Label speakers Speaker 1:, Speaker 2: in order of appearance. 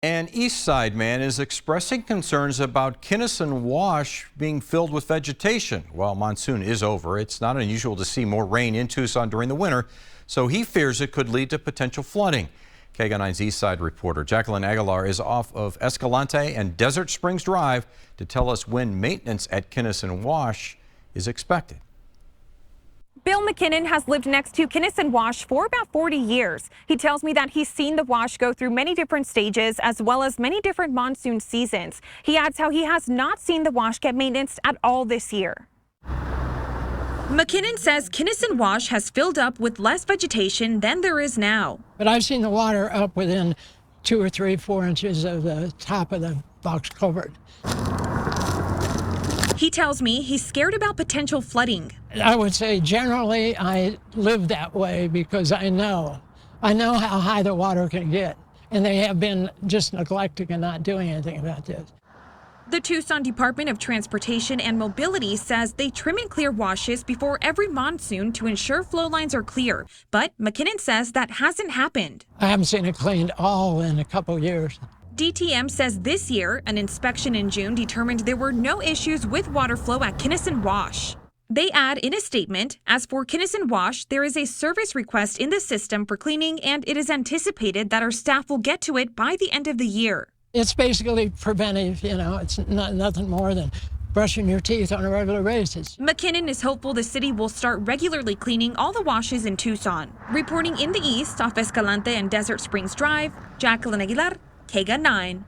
Speaker 1: An Eastside man is expressing concerns about Kinnison Wash being filled with vegetation. While monsoon is over, it's not unusual to see more rain in Tucson during the winter, so he fears it could lead to potential flooding. KGUN 9's Eastside reporter Jacqueline Aguilar is off of Escalante and Desert Springs Drive to tell us when maintenance at Kinnison Wash is expected.
Speaker 2: Bill McKinnon has lived next to Kinnison Wash for about 40 years. He tells me that he's seen the wash go through many different stages as well as many different monsoon seasons. He adds how he has not seen the wash get maintenance at all this year. McKinnon says Kinnison Wash has filled up with less vegetation than there is now.
Speaker 3: But I've seen the water up within 2 or 3, 4 inches of the top of the box culvert.
Speaker 2: He tells me he's scared about potential flooding.
Speaker 3: I would say generally I live that way because I know how high the water can get, and they have been just neglecting and not doing anything about this.
Speaker 2: The Tucson Department of Transportation and Mobility says they trim and clear washes before every monsoon to ensure flow lines are clear. But McKinnon says that hasn't happened.
Speaker 3: I haven't seen it cleaned all in a couple years.
Speaker 2: DTM says this year, an inspection in June determined there were no issues with water flow at Kinnison Wash. They add in a statement, as for Kinnison Wash, there is a service request in the system for cleaning, and it is anticipated that our staff will get to it by the end of the year.
Speaker 3: It's basically preventive, it's nothing more than brushing your teeth on a regular basis.
Speaker 2: McKinnon is hopeful the city will start regularly cleaning all the washes in Tucson. Reporting in the east off Escalante and Desert Springs Drive, Jacqueline Aguilar, KGUN 9.